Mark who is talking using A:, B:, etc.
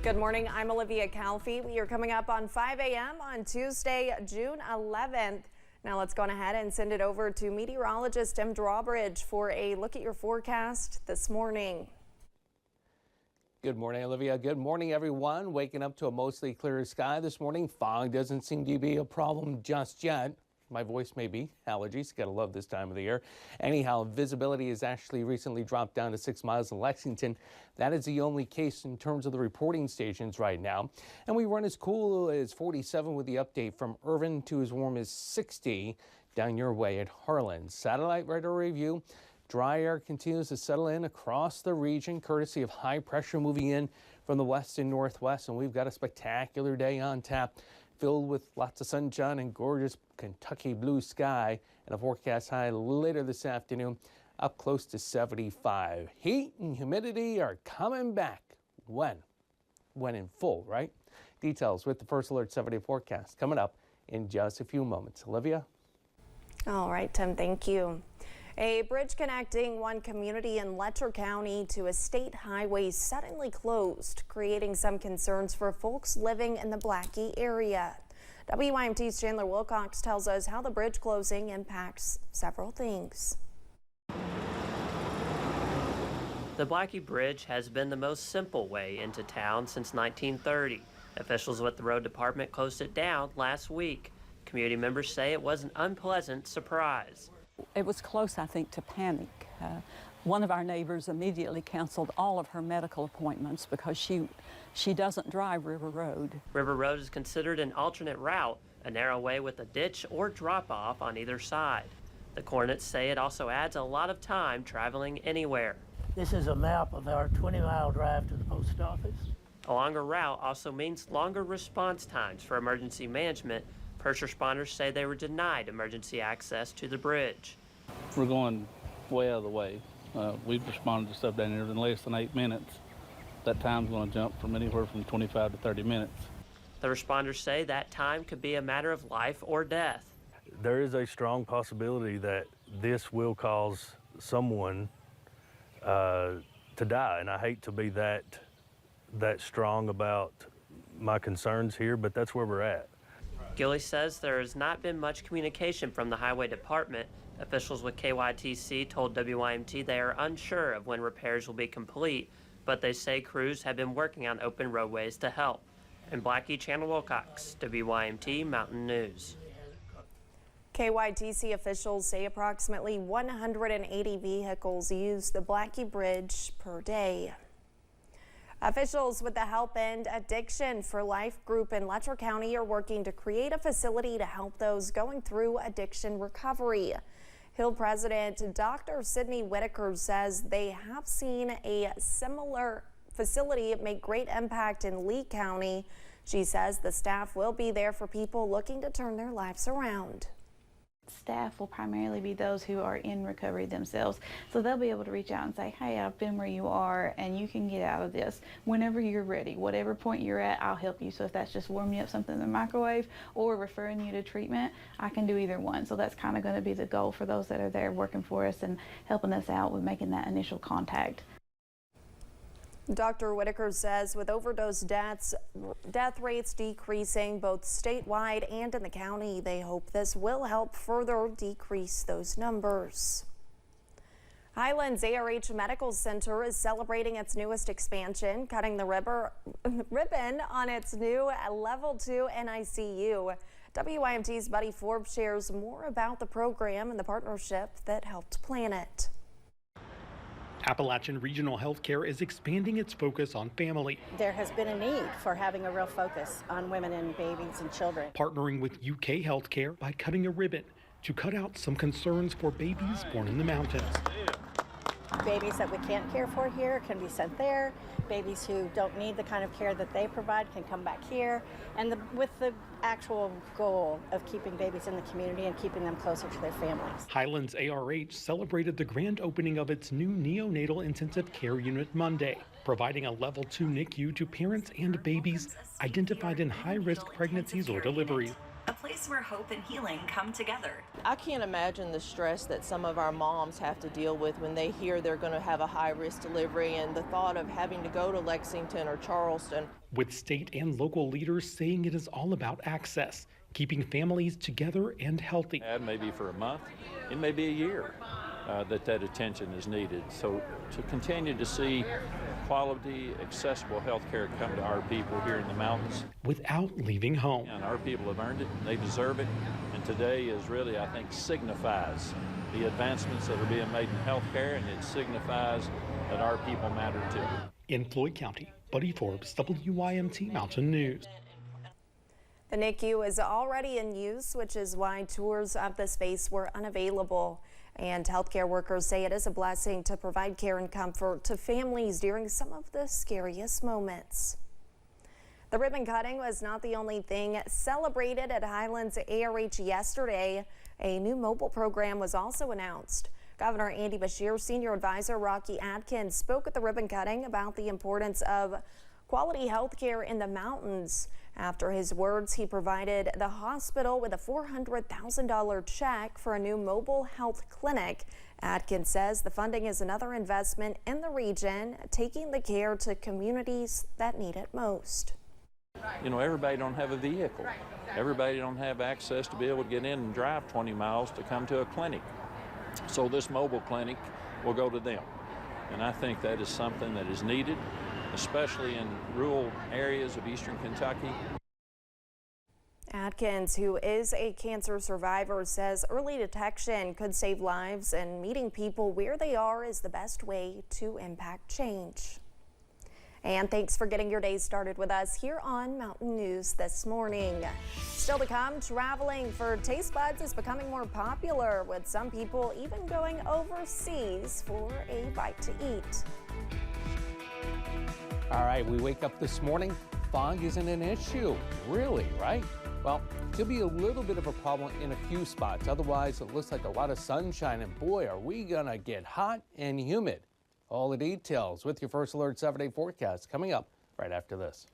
A: Good morning, I'm Olivia Calfee. We are coming up on 5 a.m. on Tuesday, June 11th. Now let's go on ahead and send it over to meteorologist Tim Drawbridge for a look at your forecast this morning.
B: Good morning, Olivia. Good morning, everyone. Waking up to a mostly clear sky this morning. Fog doesn't seem to be a problem just yet. My voice may be allergies. Gotta love this time of the year. Anyhow, visibility has actually recently dropped down to 6 miles in Lexington. That is the only case in terms of the reporting stations right now. And we run as cool as 47 with the update from Irvin to as warm as 60 down your way at Harlan. Satellite radar review. Dry air continues to settle in across the region, courtesy of high pressure moving in from the west and northwest. And we've got a spectacular day on tap, filled with lots of sunshine and gorgeous Kentucky blue sky, and a forecast high later this afternoon up close to 75. Heat and humidity are coming back. When in full, right? Details with the First Alert 7-day forecast coming up in just a few moments. Olivia?
A: All right, Tim, thank you. A bridge connecting one community in Letcher County to a state highway suddenly closed, creating some concerns for folks living in the Blackie area. WYMT's Chandler Wilcox tells us how the bridge closing impacts several things.
C: The Blackie Bridge has been the most simple way into town since 1930. Officials with the road department closed it down last week. Community members say it was an unpleasant surprise.
D: It was close, I think, to panic. One of our neighbors immediately canceled all of her medical appointments because she doesn't drive River Road.
C: River Road is considered an alternate route, a narrow way with a ditch or drop-off on either side. The Cornets say it also adds a lot of time traveling anywhere.
E: This is a map of our 20-mile drive to the post office.
C: A longer route also means longer response times for emergency management. First responders say they were denied emergency access to the bridge.
F: We're going way out of the way. We've responded to stuff down here in less than 8 minutes. That time's going to jump from anywhere from 25 to 30 minutes.
C: The responders say that time could be a matter of life or death.
G: There is a strong possibility that this will cause someone to die, and I hate to be that strong about my concerns here, but that's where we're at.
C: Gilly says there has not been much communication from the highway department. Officials with KYTC told WYMT they are unsure of when repairs will be complete, but they say crews have been working on open roadways to help. In Blackie, Chandler Wilcox, WYMT Mountain News.
A: KYTC officials say approximately 180 vehicles use the Blackie Bridge per day. Officials with the Help End Addiction for Life group in Letcher County are working to create a facility to help those going through addiction recovery. Hill President Dr. Sydney Whitaker says they have seen a similar facility make great impact in Lee County. She says the staff will be there for people looking to turn their lives around.
H: Staff will primarily be those who are in recovery themselves. So they'll be able to reach out and say, hey, I've been where you are and you can get out of this whenever you're ready. Whatever point you're at, I'll help you. So if that's just warming you up something in the microwave or referring you to treatment, I can do either one. So that's kind of going to be the goal for those that are there working for us and helping us out with making that initial contact.
A: Dr. Whitaker says with overdose death rates decreasing both statewide and in the county, they hope this will help further decrease those numbers. Highlands ARH Medical Center is celebrating its newest expansion, cutting the ribbon on its new Level 2 NICU. WYMT's Buddy Forbes shares more about the program and the partnership that helped plan it.
I: Appalachian Regional Healthcare is expanding its focus on family.
J: There has been a need for having a real focus on women and babies and children.
I: Partnering with UK Healthcare by cutting a ribbon to cut out some concerns for babies born in the mountains.
J: Babies that we can't care for here can be sent there. Babies who don't need the kind of care that they provide can come back here. And with the actual goal of keeping babies in the community and keeping them closer to their families.
I: Highlands ARH celebrated the grand opening of its new neonatal intensive care unit Monday, providing a Level 2 NICU to parents and babies identified in high-risk pregnancies or deliveries.
K: a place where hope and healing come together.
L: I can't imagine the stress that some of our moms have to deal with when they hear they're going to have a high-risk delivery, and the thought of having to go to Lexington or Charleston.
I: With state and local leaders saying it is all about access, keeping families together and healthy.
M: Maybe for a month, it may be a year that attention is needed. So to continue to see quality, accessible health care come to our people here in the mountains.
I: Without leaving home.
M: And our people have earned it, they deserve it, and today is really, I think, signifies the advancements that are being made in health care, and it signifies that our people matter too.
I: In Floyd County, Buddy Forbes, WYMT Mountain News.
A: The NICU is already in use, which is why tours of the space were unavailable. And healthcare workers say it is a blessing to provide care and comfort to families during some of the scariest moments. The ribbon cutting was not the only thing celebrated at Highlands ARH yesterday. A new mobile program was also announced. Governor Andy Beshear Senior Advisor Rocky Adkins spoke at the ribbon cutting about the importance of quality health care in the mountains. After his words, he provided the hospital with a $400,000 check for a new mobile health clinic. Adkins says the funding is another investment in the region, taking the care to communities that need it most.
M: You know, everybody don't have a vehicle. Everybody don't have access to be able to get in and drive 20 miles to come to a clinic. So this mobile clinic will go to them. And I think that is something that is needed, especially in rural areas of eastern Kentucky.
A: Adkins, who is a cancer survivor, says early detection could save lives, and meeting people where they are is the best way to impact change. And thanks for getting your day started with us here on Mountain News this morning. Still to come, traveling for taste buds is becoming more popular, with some people even going overseas for a bite to eat.
B: All right, we wake up this morning, fog isn't an issue. Really, right? Well, it could be a little bit of a problem in a few spots. Otherwise, it looks like a lot of sunshine, and boy, are we gonna get hot and humid. All the details with your First Alert 7-day forecast coming up right after this.